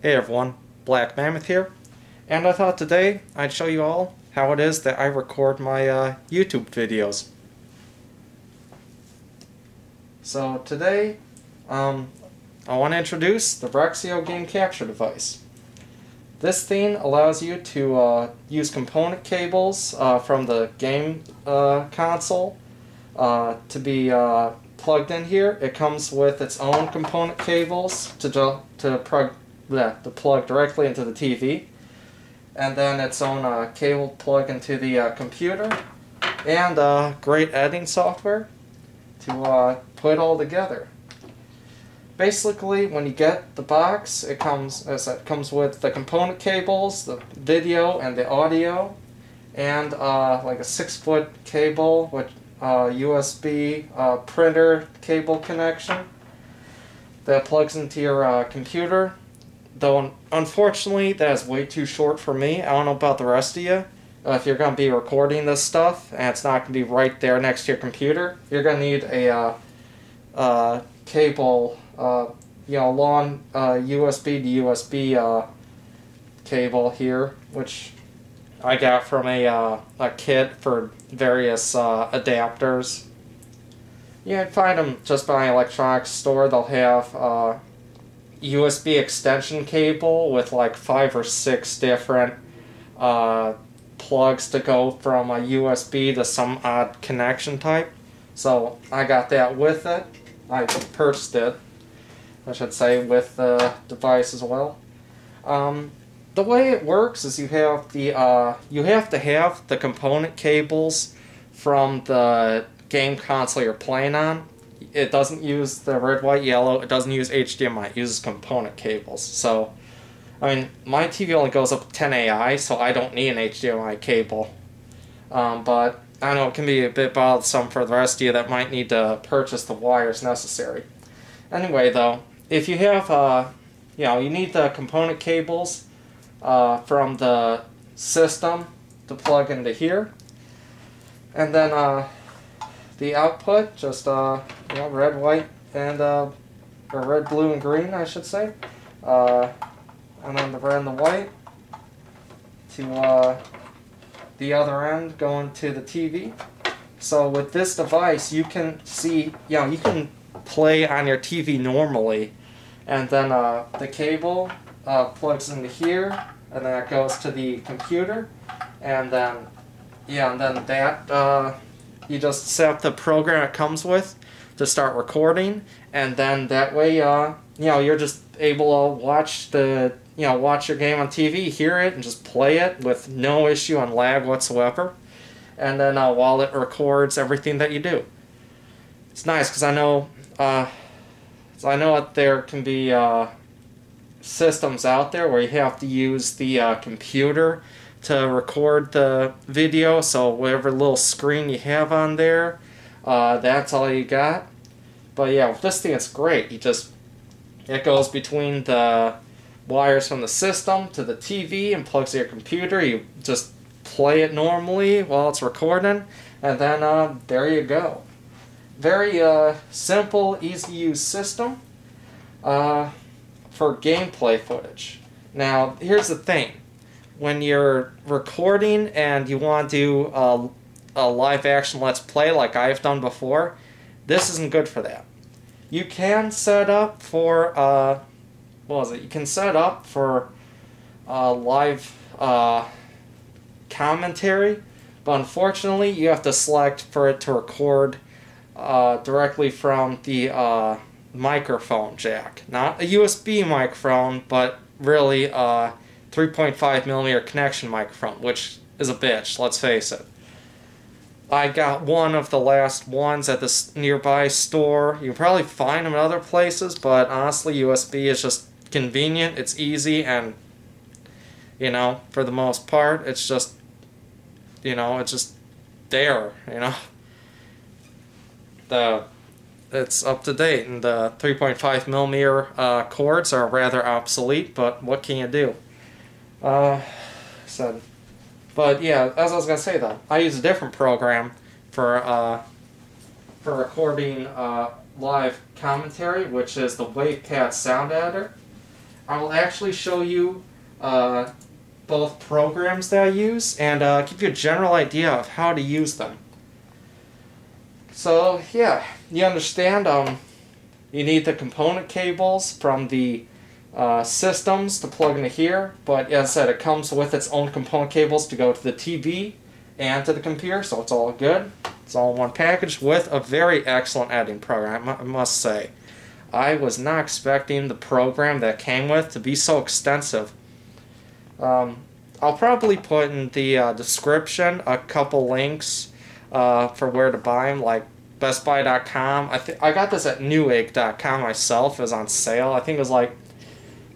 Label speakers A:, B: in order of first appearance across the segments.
A: Hey everyone, Black Mammoth here, and I thought today I'd show you all how it is that I record my YouTube videos. So today, I want to introduce the Roxio game capture device. This thing allows you to use component cables from the game console to be plugged in here. It comes with its own component cables to plug directly into the TV, and then its own cable plug into the computer, and great editing software to put it all together. Basically, when you get the box, it comes with the component cables, the video and the audio, and like a 6-foot cable with USB printer cable connection that plugs into your computer. Though unfortunately, that is way too short for me. I don't know about the rest of you. If you're going to be recording this stuff and it's not going to be right there next to your computer, you're going to need a cable, long USB to USB cable here, which I got from a kit for various adapters. You can find them just by an electronics store. They'll have USB extension cable with like 5 or 6 different plugs to go from a USB to some odd connection type. So I got that with it. I purchased it, I should say, with the device as well. The way it works is you have to have the component cables from the game console you're playing on. It doesn't use the red, white, yellow. It doesn't use HDMI. It uses component cables. So, I mean, my TV only goes up to 10 AI, so I don't need an HDMI cable. But I know it can be a bit bothersome for the rest of you that might need to purchase the wires necessary. Anyway, though, if you have, you need the component cables from the system to plug into here, and then the output, just red, white, and or red, blue, and green, I should say, and then the red and the white to the other end going to the TV. So with this device, you can see, you can play on your TV normally, and then the cable plugs into here, and then it goes to the computer, and then that you just set up the program it comes with to start recording, and then that way you're just able to watch your game on TV, hear it, and just play it with no issue and lag whatsoever. And then while it records everything that you do, it's nice because I know that there can be systems out there where you have to use the computer to record the video, so whatever little screen you have on there, that's all you got. But yeah, with this thing it's great. It goes between the wires from the system to the TV and plugs to your computer. You just play it normally while it's recording, and then there you go. Very simple, easy to use system for gameplay footage. Now here's the thing. When you're recording and you want to do a live action let's play like I've done before, this isn't good for that. You can set up for you can set up for live commentary, but unfortunately you have to select for it to record directly from the microphone jack. Not a USB microphone, but really 3.5mm connection microphone, which is a bitch, let's face it. I got one of the last ones at this nearby store. You can probably find them in other places, but honestly, USB is just convenient, it's easy, and, for the most part, it's just, it's just there, It's up to date, and the 3.5mm cords are rather obsolete, but what can you do? But yeah, as I was gonna say though, I use a different program for recording live commentary, which is the Wavepad sound editor. I will actually show you both programs that I use and give you a general idea of how to use them. So yeah, you understand, you need the component cables from the systems to plug into here, but as I said, it comes with its own component cables to go to the TV and to the computer, so it's all good. It's all in one package with a very excellent editing program, I must say. I was not expecting the program that came with to be so extensive. I'll probably put in the description a couple links for where to buy them, like bestbuy.com. I got this at newegg.com myself. It was on sale. I think it was like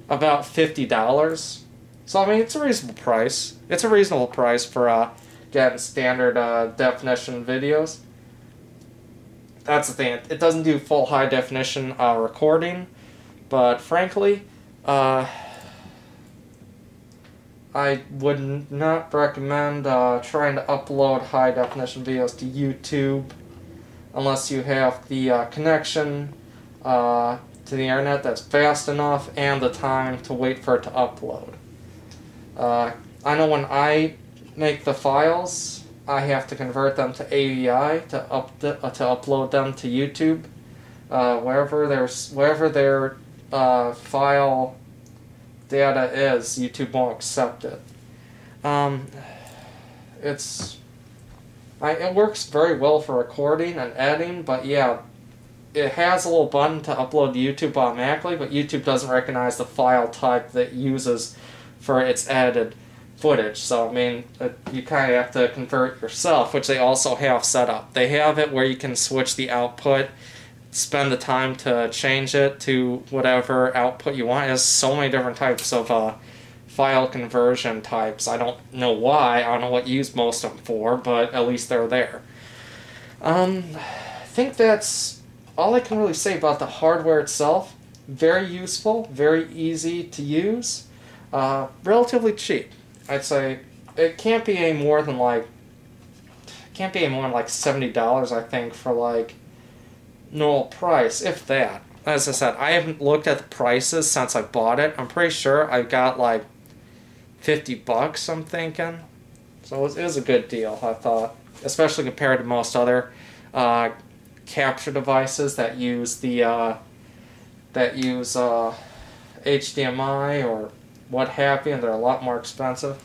A: about $50. So I mean, it's a reasonable price. It's a reasonable price for getting standard definition videos. That's the thing. It doesn't do full high definition recording, but frankly, I would not recommend trying to upload high definition videos to YouTube unless you have the connection to the internet that's fast enough and the time to wait for it to upload. I know when I make the files, I have to convert them to AVI to upload them to YouTube. Wherever their file data is, YouTube won't accept it. It works very well for recording and editing, but yeah, it has a little button to upload to YouTube automatically, but YouTube doesn't recognize the file type that it uses for its edited footage. So, I mean, you kind of have to convert yourself, which they also have set up. They have it where you can switch the output, spend the time to change it to whatever output you want. It has so many different types of file conversion types. I don't know why. I don't know what you use most of them for, but at least they're there. I think that's all I can really say about the hardware itself. Very useful, very easy to use, relatively cheap. I'd say it can't be any more than like $70, I think, for like normal price, if that. As I said, I haven't looked at the prices since I bought it. I'm pretty sure I got like $50, I'm thinking. So it was a good deal, I thought, especially compared to most other capture devices that use the HDMI or what have you, and they're a lot more expensive.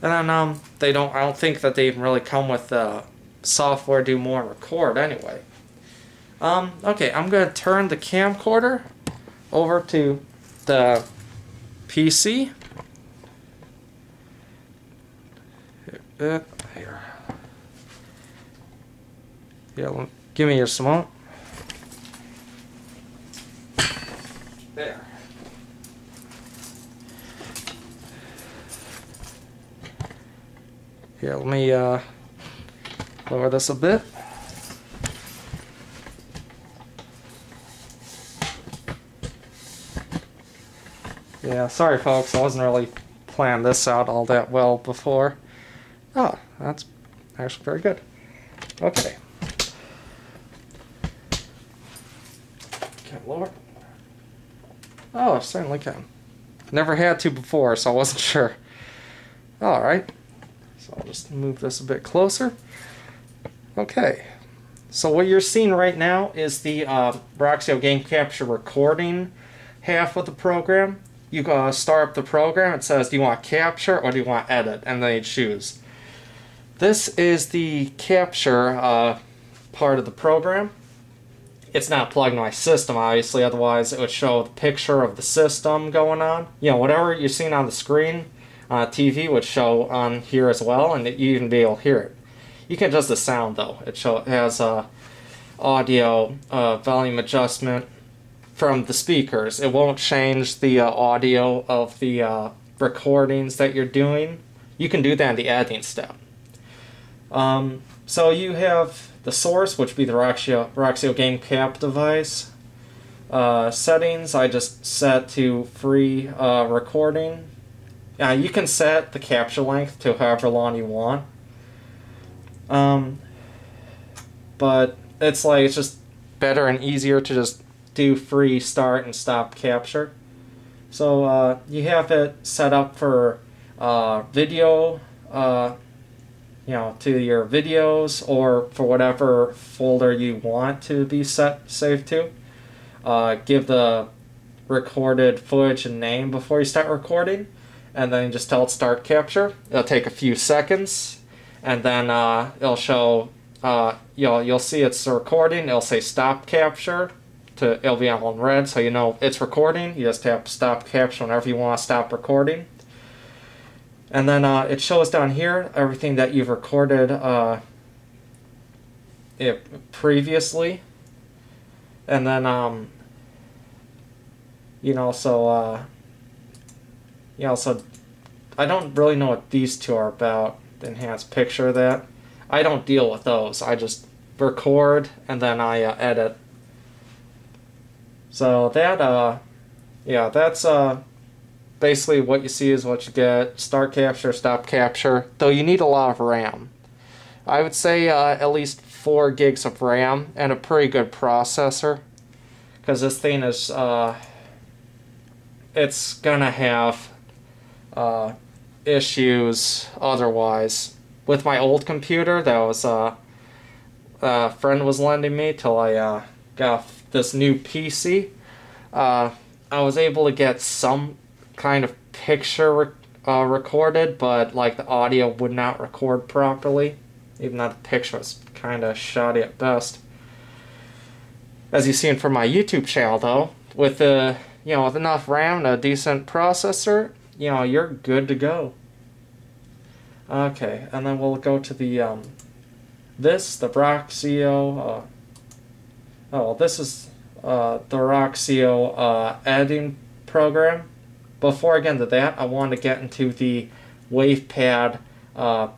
A: And then I don't think that they even really come with software to do more and record anyway. Okay, I'm going to turn the camcorder over to the PC. Here. Yeah, give me just a moment. There. Here, let me lower this a bit. Yeah, sorry folks, I wasn't really planning this out all that well before. Oh, that's actually very good. Okay. Can I lower? Oh, I certainly can. Never had to before, so I wasn't sure. Alright. So I'll just move this a bit closer. Okay. So what you're seeing right now is the Roxio Game Capture recording half of the program. You start up the program, it says, do you want capture or do you want edit? And then you choose. This is the capture part of the program. It's not plugged into my system, obviously, otherwise it would show the picture of the system going on. You know, whatever you're seeing on the screen on TV would show on here as well, and you even be able to hear it. You can adjust the sound, though. It has audio volume adjustment from the speakers. It won't change the audio of the recordings that you're doing. You can do that in the editing step. So you have the source, which would be the Roxio Game Cap device. Settings, I just set to free recording. You can set the capture length to however long you want. But it's just better and easier to just do free start and stop capture. So you have it set up for video, to your videos, or for whatever folder you want to be saved to. Give the recorded footage a name before you start recording, and then just tell it start capture. It'll take a few seconds, and then it'll show. You'll see it's recording. It'll say stop capture. It'll be all in red, so you know it's recording. You just tap stop capture whenever you want to stop recording. And then it shows down here everything that you've recorded previously. And then, so I don't really know what these two are about, the enhanced picture that. I don't deal with those. I just record and then I edit. So that, that's basically what you see is what you get. Start capture, stop capture. Though you need a lot of RAM. I would say at least 4 gigs of RAM and a pretty good processor. Because this thing is, it's gonna have issues otherwise. With my old computer that was a friend was lending me till I got this new PC, I was able to get some kind of picture recorded, but like the audio would not record properly, even though the picture was kind of shoddy at best. As you've seen from my YouTube channel, though, with with enough RAM and a decent processor, you're good to go. Okay, and then we'll go to the the Roxio. This is the Roxio editing program. Before I get into that, I want to get into the Wavepad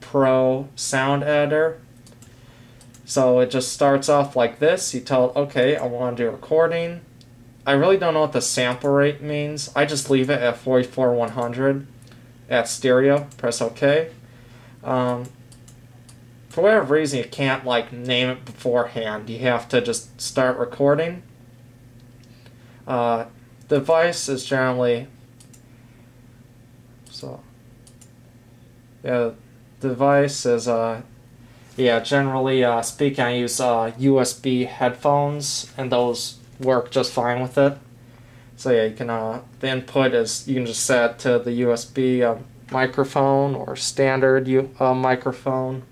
A: Pro sound editor. So it just starts off like this. You tell it, okay, I want to do recording. I really don't know what the sample rate means. I just leave it at 44/100 at stereo. Press OK. For whatever reason, you can't name it beforehand. You have to just start recording. The device is generally the device is generally speaking, I use USB headphones, and those work just fine with it. So yeah, you can the input is, you can just set to the USB microphone or standard microphone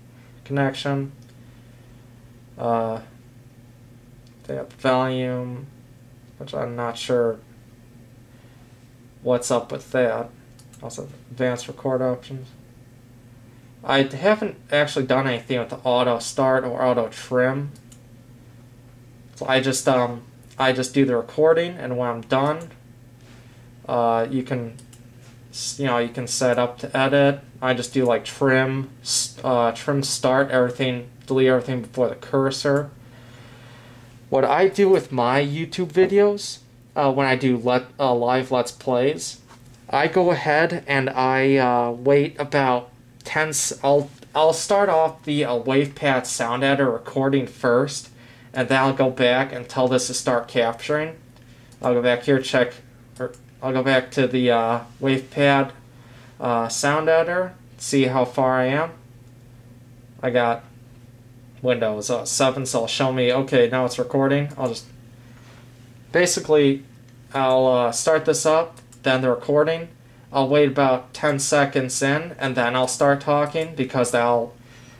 A: connection. They have volume, which I'm not sure what's up with that. Also advanced record options. I haven't actually done anything with the auto start or auto trim. So I just do the recording, and when I'm done, you can set up to edit. I just do trim start everything, delete everything before the cursor. What I do with my YouTube videos, when I do live Let's Plays, I go ahead and I wait about 10. I'll start off the Wavepad sound editor recording first, and then I'll go back and tell this to start capturing. I'll go back here, I'll go back to the Wavepad sound editor, see how far I am. I got Windows 7, so it'll show me, okay, now it's recording. I'll start this up, then the recording. I'll wait about 10 seconds in, and then I'll start talking, because that'll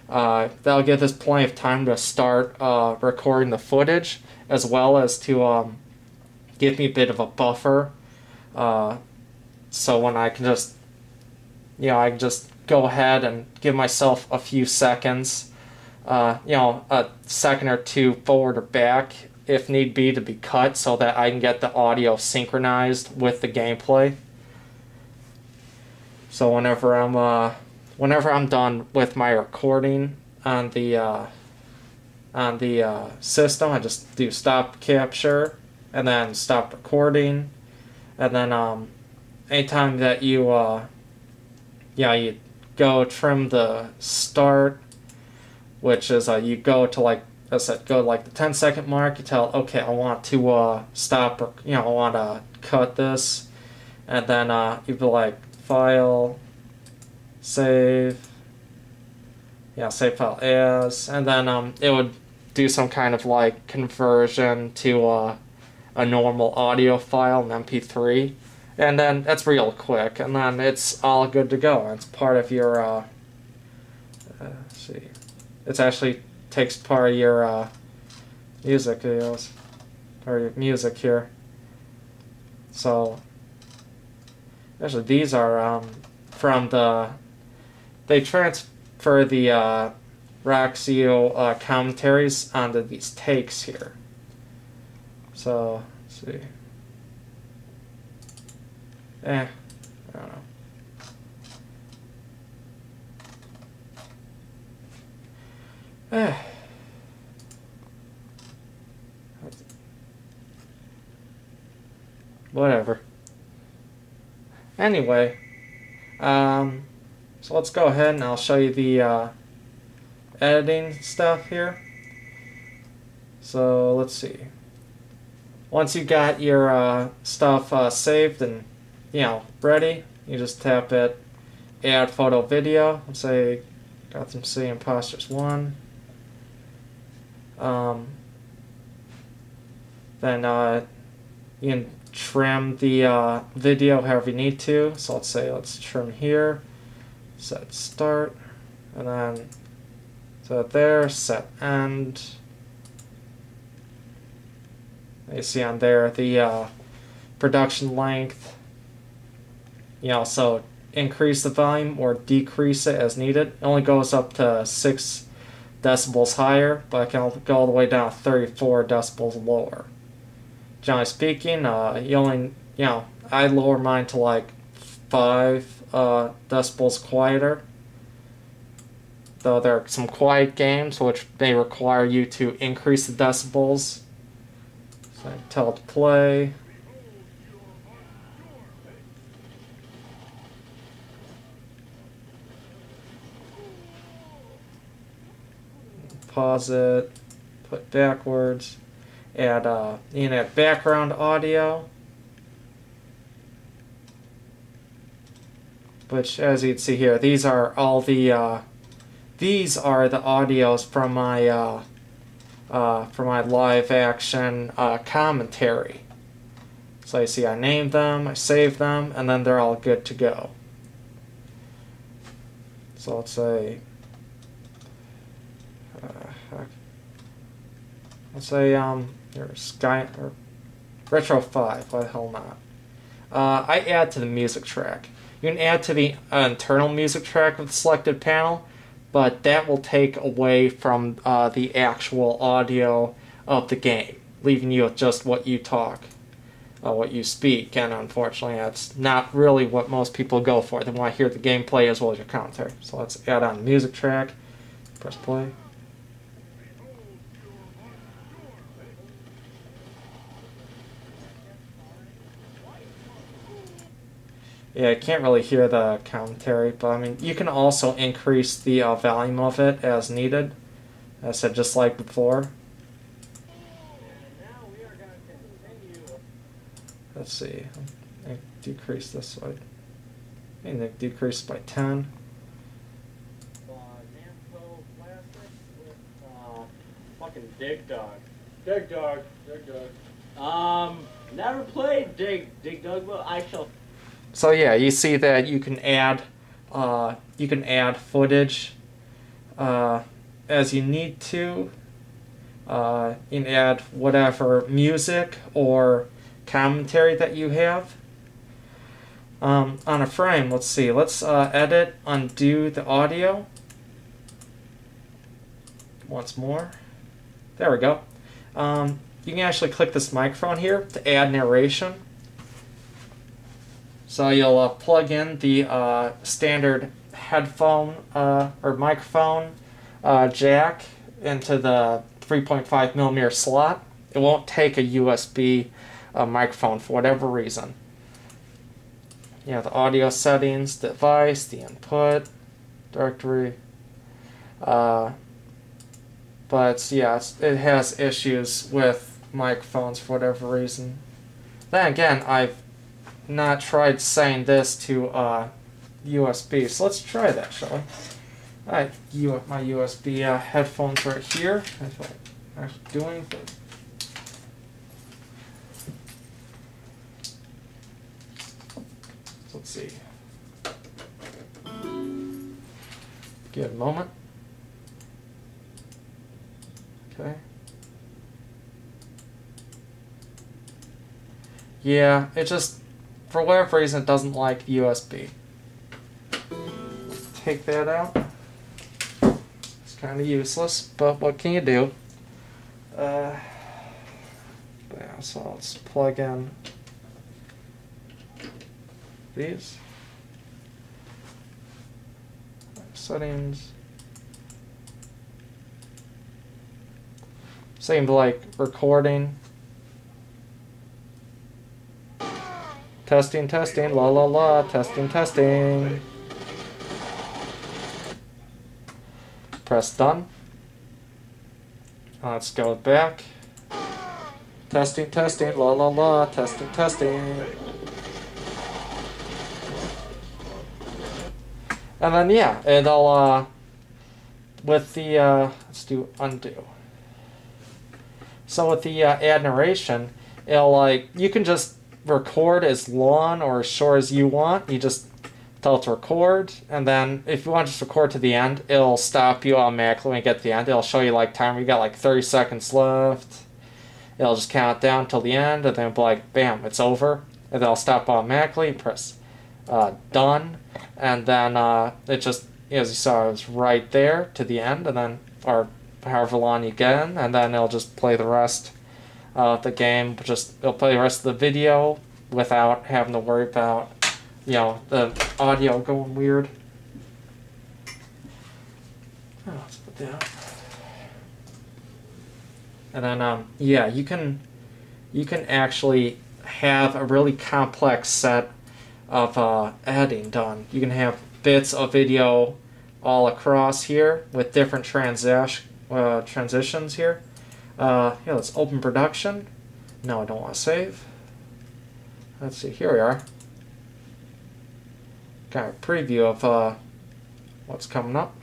A: give us plenty of time to start recording the footage, as well as to give me a bit of a buffer, so when I can just, I can just go ahead and give myself a few seconds, a second or two forward or back, if need be, to be cut, so that I can get the audio synchronized with the gameplay. So whenever I'm done with my recording on the system, I just do stop capture and then stop recording, and then anytime that you go trim the start, which is you go to the 10-second mark. You tell, okay, I want to stop, I want to cut this. and then you'd be like file, save, yeah, save file as, and then it would do some kind of like conversion to a normal audio file, an MP3, and then that's real quick, and then it's all good to go. It's part of your let's see, it actually takes part of your music videos, or your music here. So actually these are from they transfer the Roxio commentaries onto these takes here. So let's see. I don't know. Whatever. Anyway, so let's go ahead and I'll show you the editing stuff here. So let's see. Once you got your stuff saved and ready, you just tap it, add photo video. Let's say Gotham City Imposters 1. Then you can trim the video however you need to. So let's trim here, set start, and then set there, set end. You see on there the production length. So increase the volume or decrease it as needed. It only goes up to 6 decibels higher, but it can go all the way down to 34 decibels lower. Generally speaking, you only, I lower mine to like 5 decibels quieter. Though there are some quiet games which may require you to increase the decibels. So I tell it to play. Pause it, put backwards, add you can add background audio, which as you can see here, these are all the audios from my live action commentary. So you see I named them, I saved them, and then they're all good to go. So let's say Sky or Retro 5, why the hell not? I add to the music track. You can add to the internal music track of the selected panel, but that will take away from the actual audio of the game, leaving you with just what you talk, what you speak, and unfortunately that's not really what most people go for. They want to hear the gameplay as well as your commentary. So let's add on the music track, press play. Yeah, I can't really hear the commentary, but I mean, you can also increase the volume of it as needed. As I said, just like before. Let's see. I decrease this by. I mean, decrease by 10.
B: Fucking Dig Dog. Dig Dog. Dig Dog. Never played Dig Dog, but I shall.
A: So yeah, you see that you can add footage as you need to. You can add whatever music or commentary that you have. On a frame, let's see. Let's edit, undo the audio. Once more. There we go. You can actually click this microphone here to add narration. So you'll plug in the standard headphone or microphone jack into the 3.5mm slot. It won't take a USB microphone for whatever reason. You have the audio settings, device, the input, directory. But yeah, it has issues with microphones for whatever reason. Then again, I've not tried setting this to USB, so let's try that, shall we? Alright, my USB headphones right here. That's what I'm actually doing. So let's see. Give it a moment. Okay. Yeah, it just, for whatever reason, it doesn't like USB. Take that out. It's kind of useless, but what can you do? Yeah, so let's plug in these. Settings. Same like recording. Testing, testing, la la la, testing, testing. Press done. Let's go back. Testing, testing, la la la, testing, testing. And then yeah, it'll with the let's do undo. So with the add narration, it'll like, you can just record as long or as short as you want. You just tell it to record, and then if you want to just record to the end, it'll stop you automatically when you get to the end. It'll show you like timer, you got like 30 seconds left. It'll just count down till the end, and then it'll be like, bam, it's over. And then it'll stop automatically, press done, and then it just, as you saw, it was right there to the end, and then, or however long you get in, and then it'll just play the rest of the game. It'll play the rest of the video without having to worry about, you know, the audio going weird. Oh, let's put that. And then, yeah, you can actually have a really complex set of editing done. You can have bits of video all across here with different transitions here. Yeah, let's open production. No, I don't want to save. Let's see, here we are. Got a preview of what's coming up,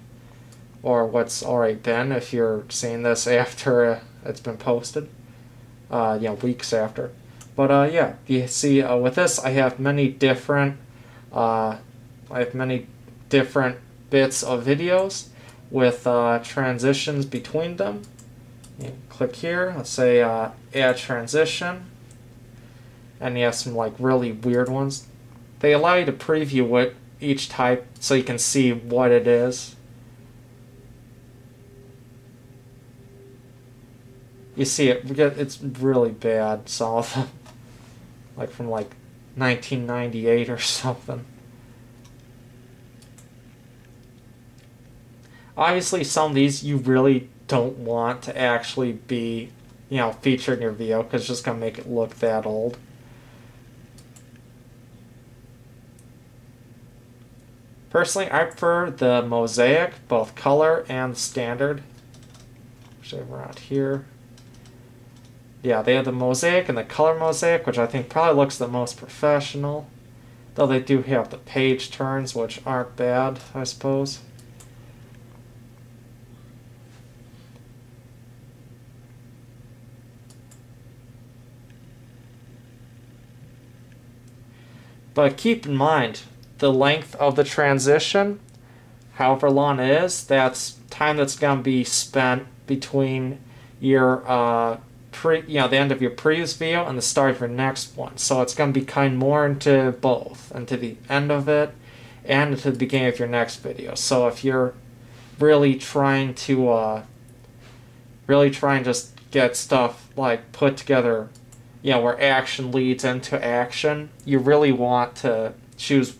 A: or what's already been if you're seeing this after it's been posted, you know, weeks after. But yeah, you see with this I have many different bits of videos with transitions between them. You click here, let's say add transition, and you have some like really weird ones. They allow you to preview what each type so you can see what it is. You see it's really bad, some of them. Like from like 1998 or something. Obviously some of these you really don't want to actually be, you know, featured in your video because it's just going to make it look that old. Personally, I prefer the mosaic, both color and standard. Actually, around here. Yeah, they have the mosaic and the color mosaic, which I think probably looks the most professional. Though they do have the page turns, which aren't bad, I suppose. But keep in mind, the length of the transition, however long it is, that's time that's going to be spent between your the end of your previous video and the start of your next one. So it's going to be kind of more into both, into the end of it and into the beginning of your next video. So if you're really trying to just get stuff like put together, you know, where action leads into action, you really want to choose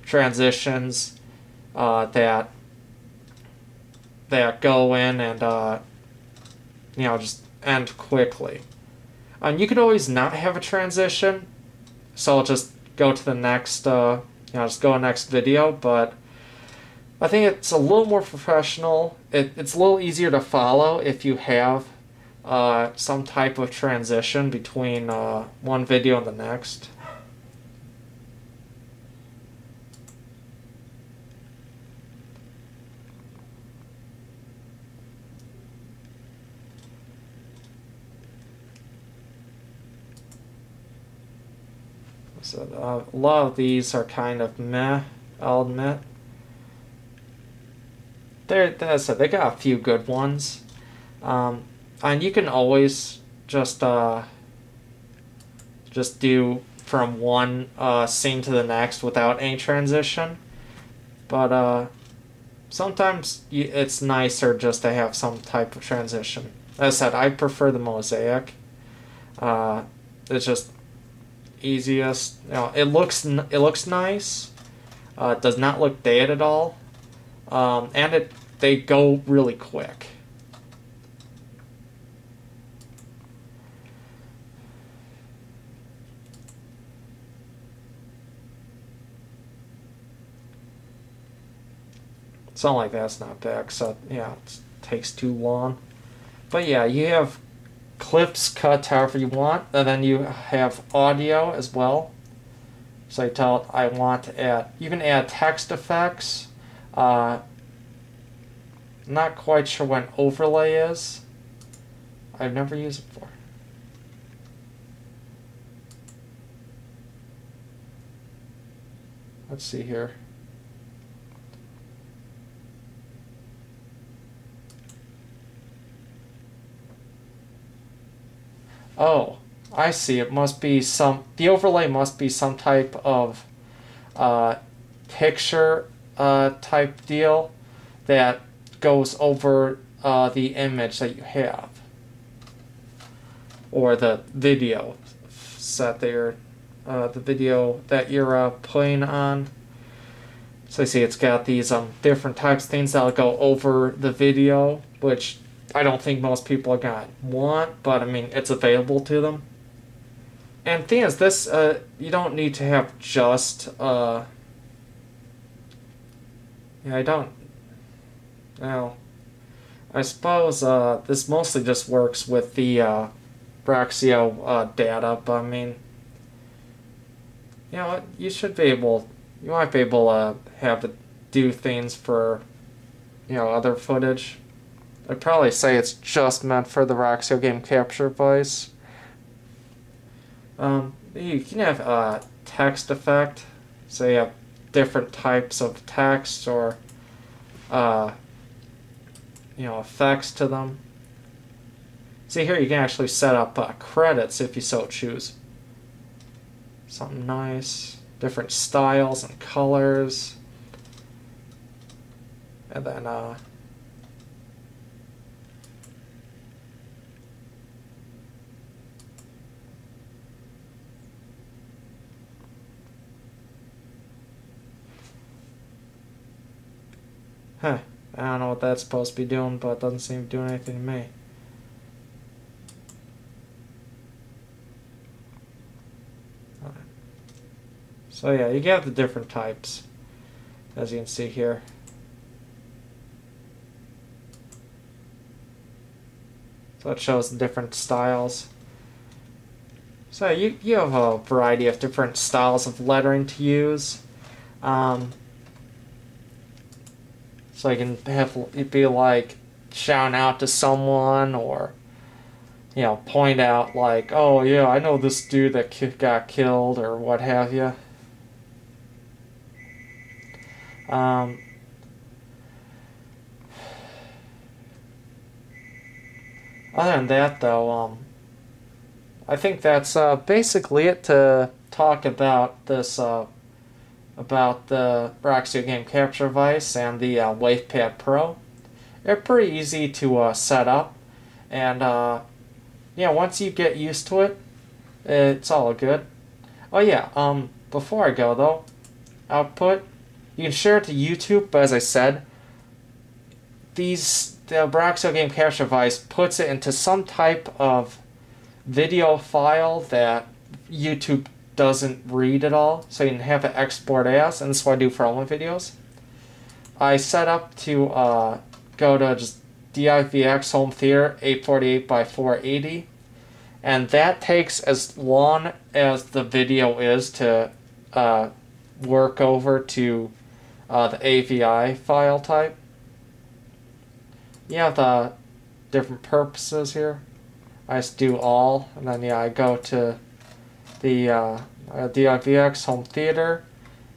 A: transitions that go in and you know, just end quickly. You could always not have a transition, so I'll just go to the next, you know, just go to the next video, but I think it's a little more professional. It's a little easier to follow if you have some type of transition between one video and the next. So a lot of these are kind of meh, I'll admit. They got a few good ones. And you can always just do from one scene to the next without any transition. But sometimes it's nicer just to have some type of transition. As I said, I prefer the mosaic. It's just easiest. You know, it looks nice. It does not look dated at all, and they go really quick. Something like that's not bad, so yeah, it takes too long. But yeah, you have clips cut however you want, and then you have audio as well. So you tell it I want to add. You can add text effects. Not quite sure what an overlay is. I've never used it before. Let's see here. Oh, I see. It must be the overlay must be some type of picture type deal that goes over the image that you have, or the video set there, the video that you're playing on. So you see, it's got these different types of things that'll go over the video, which I don't think most people are gonna want, but I mean, it's available to them. And the thing is, this, you don't need to have just, yeah, I don't, well, I suppose, this mostly just works with the, Roxio, data, but I mean, you know, you might be able to have it do things for, you know, other footage. I'd probably say it's just meant for the Roxio game capture device. You can have a text effect, so you have different types of text or you know, effects to them. See here, you can actually set up credits if you so choose. Something nice, different styles and colors, and then huh, I don't know what that's supposed to be doing, but it doesn't seem to do anything to me. So yeah, you get the different types, as you can see here. So it shows the different styles. So you have a variety of different styles of lettering to use. So you can have it be like shouting out to someone, or you know, point out like, oh yeah, I know this dude that got killed, or what have you. Other than that, though, I think that's basically it to talk about this, about the Roxio game capture device and the Wavepad Pro. They're pretty easy to set up, and yeah, once you get used to it, it's all good. Oh yeah, before I go though, output. You can share it to YouTube, but as I said, the Roxio game capture device puts it into some type of video file that YouTube doesn't read at all, so you can have it export as, and this is what I do for all my videos. I set up to go to just DivX home theater 848 by 480, and that takes as long as the video is to work over to the AVI file type. You have the different purposes here. I just do all, and then yeah, I go to the DIVX home theater,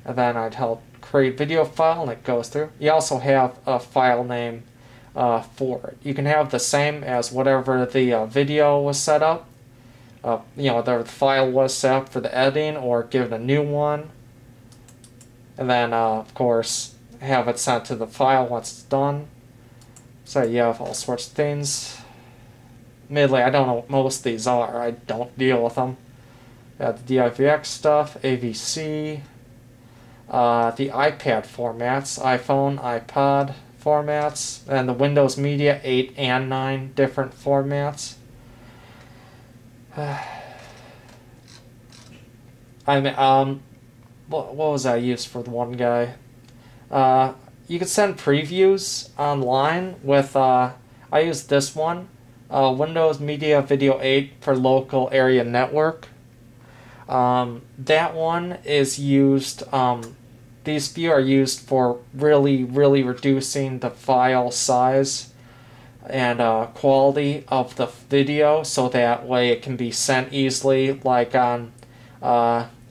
A: and then I'd help create video file and it goes through. You also have a file name for it. You can have the same as whatever the video was set up. The file was set up for the editing, or give it a new one. And then, of course, have it sent to the file once it's done. So you have all sorts of things. Admittedly, I don't know what most of these are. I don't deal with them. The DIVX stuff, AVC, the iPad formats, iPhone, iPod formats, and the Windows Media 8 and 9 different formats. What was I used for the one guy? You could send previews online with, I used this one, Windows Media Video 8 for local area network. That one is used, these few are used for really reducing the file size and quality of the video, so that way it can be sent easily, like on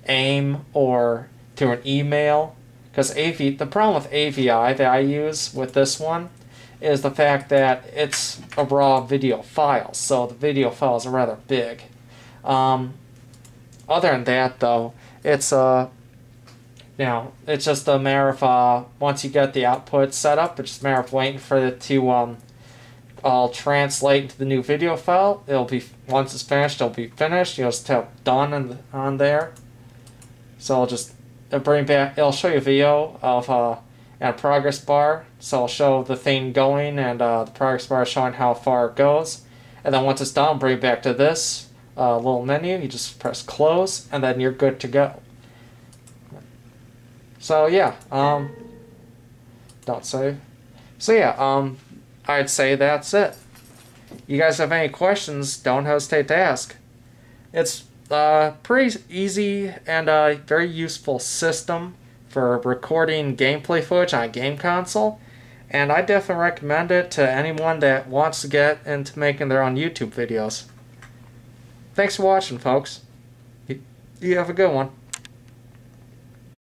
A: AIM or through an email. Because the problem with AVI that I use with this one is the fact that it's a raw video file, so the video files are rather big. Other than that, though, it's it's just a matter of once you get the output set up, it's just a matter of waiting for it to all translate into the new video file. It'll be, once it's finished, it'll be finished. You'll just tap done on there. So it'll show you a video of and a progress bar. So it'll show the thing going, and the progress bar showing how far it goes. And then once it's done, bring it back to this little menu. You just press close, and then you're good to go. So yeah, don't save. So yeah, I'd say that's it. You guys have any questions, don't hesitate to ask. It's pretty easy and a very useful system for recording gameplay footage on a game console, and I definitely recommend it to anyone that wants to get into making their own YouTube videos. Thanks for watching, folks. You have a good one.